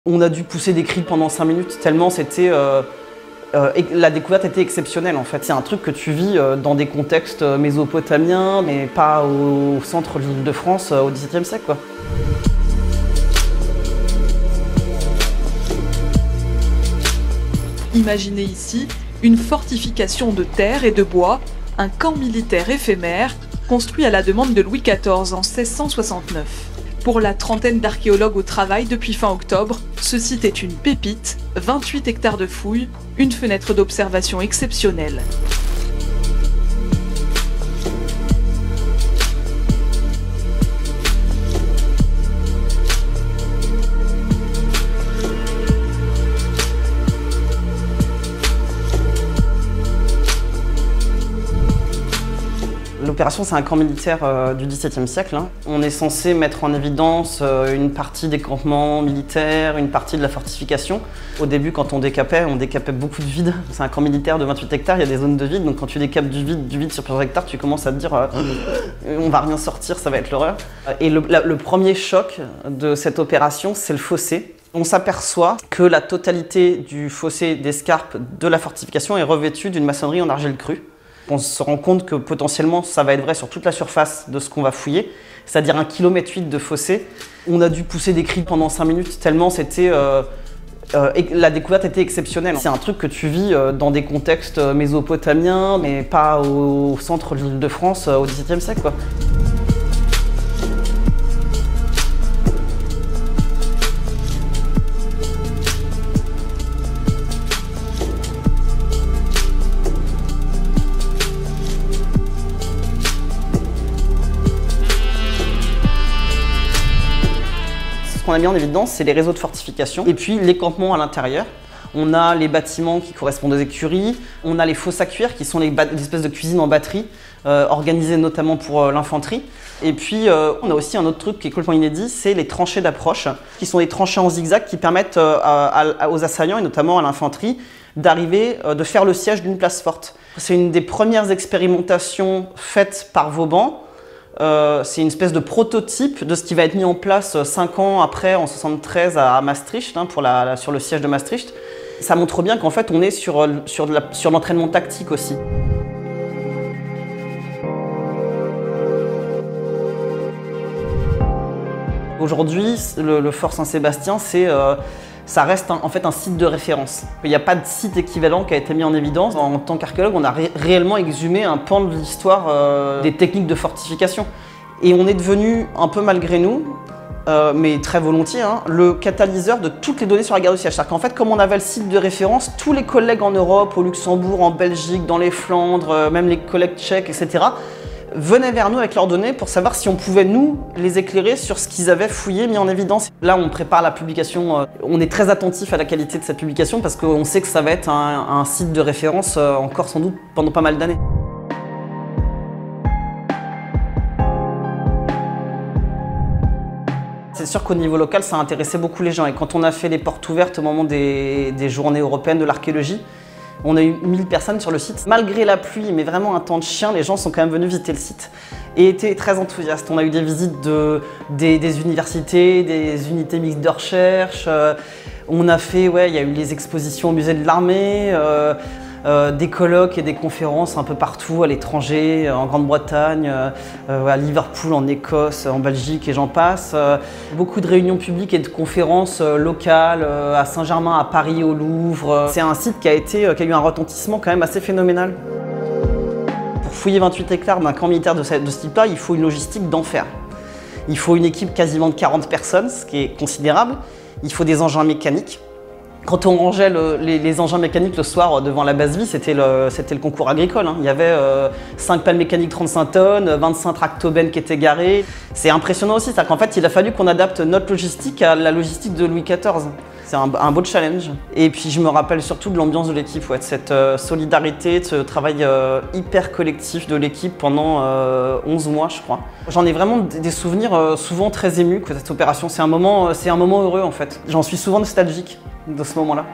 On a dû pousser des cris pendant 5 minutes, tellement c'était... la découverte était exceptionnelle en fait. C'est un truc que tu vis dans des contextes mésopotamiens, mais pas au centre de l'Île-de-France au XVIIe siècle, quoi. Imaginez ici une fortification de terre et de bois, un camp militaire éphémère, construit à la demande de Louis XIV en 1669. Pour la trentaine d'archéologues au travail depuis fin octobre, ce site est une pépite, 28 hectares de fouilles, une fenêtre d'observation exceptionnelle. L'opération, c'est un camp militaire du XVIIe siècle. On est censé mettre en évidence une partie des campements militaires, une partie de la fortification. Au début, quand on décapait beaucoup de vide. C'est un camp militaire de 28 hectares, il y a des zones de vide. Donc quand tu décapes du vide sur plusieurs hectares, tu commences à te dire on va rien sortir, ça va être l'horreur. Et le premier choc de cette opération, c'est le fossé. On s'aperçoit que la totalité du fossé d'escarpe de la fortification est revêtue d'une maçonnerie en argile crue. On se rend compte que potentiellement ça va être vrai sur toute la surface de ce qu'on va fouiller, c'est-à-dire 1,8 km de fossé. On a dû pousser des cris pendant 5 minutes, tellement c'était... la découverte était exceptionnelle. C'est un truc que tu vis dans des contextes mésopotamiens, mais pas au centre de l'Île-de-France au XVIIe siècle, quoi. Ce qu'on a mis en évidence, c'est les réseaux de fortification et puis les campements à l'intérieur. On a les bâtiments qui correspondent aux écuries, on a les fosses à cuire qui sont des espèces de cuisines en batterie, organisées notamment pour l'infanterie. Et puis on a aussi un autre truc qui est complètement inédit, c'est les tranchées d'approche, qui sont des tranchées en zigzag qui permettent aux assaillants et notamment à l'infanterie d'arriver, de faire le siège d'une place forte. C'est une des premières expérimentations faites par Vauban. C'est une espèce de prototype de ce qui va être mis en place 5 ans après, en 1973 à Maastricht, sur le siège de Maastricht. Ça montre bien qu'en fait on est sur l'entraînement tactique aussi. Aujourd'hui, le Fort Saint-Sébastien, ça reste en fait un site de référence. Il n'y a pas de site équivalent qui a été mis en évidence. En tant qu'archéologue, on a réellement exhumé un pan de l'histoire des techniques de fortification. Et on est devenu, un peu malgré nous, mais très volontiers, le catalyseur de toutes les données sur la guerre du siège. C'est-à-dire qu'en fait, comme on avait le site de référence, tous les collègues en Europe, au Luxembourg, en Belgique, dans les Flandres, même les collègues tchèques, etc., venaient vers nous avec leurs données pour savoir si on pouvait, nous, les éclairer sur ce qu'ils avaient fouillé, mis en évidence. Là, on prépare la publication. On est très attentif à la qualité de cette publication parce qu'on sait que ça va être un site de référence encore sans doute pendant pas mal d'années. C'est sûr qu'au niveau local, ça a intéressé beaucoup les gens. Et quand on a fait les portes ouvertes au moment des journées européennes de l'archéologie, on a eu 1000 personnes sur le site. Malgré la pluie, mais vraiment un temps de chien, les gens sont quand même venus visiter le site et étaient très enthousiastes. On a eu des visites des universités, des unités mixtes de recherche. On a fait, il y a eu les expositions au musée de l'armée, des colloques et des conférences un peu partout, à l'étranger, en Grande-Bretagne, à Liverpool, en Écosse, en Belgique et j'en passe. Beaucoup de réunions publiques et de conférences locales, à Saint-Germain, à Paris, au Louvre. C'est un site qui a eu un retentissement quand même assez phénoménal. Pour fouiller 28 hectares d'un camp militaire de ce type-là, il faut une logistique d'enfer. Il faut une équipe quasiment de 40 personnes, ce qui est considérable. Il faut des engins mécaniques. Quand on rangeait les engins mécaniques le soir devant la base vie, c'était le concours agricole. Il y avait 5 pelles mécaniques 35 tonnes, 25 tractobènes qui étaient garés. C'est impressionnant aussi, c'est-à-dire qu'en fait, il a fallu qu'on adapte notre logistique à la logistique de Louis XIV. C'est un beau challenge. Et puis je me rappelle surtout de l'ambiance de l'équipe, de cette solidarité, de ce travail hyper collectif de l'équipe pendant 11 mois, je crois. J'en ai vraiment des souvenirs souvent très émus de cette opération. C'est un moment heureux en fait. J'en suis souvent nostalgique de ce moment-là.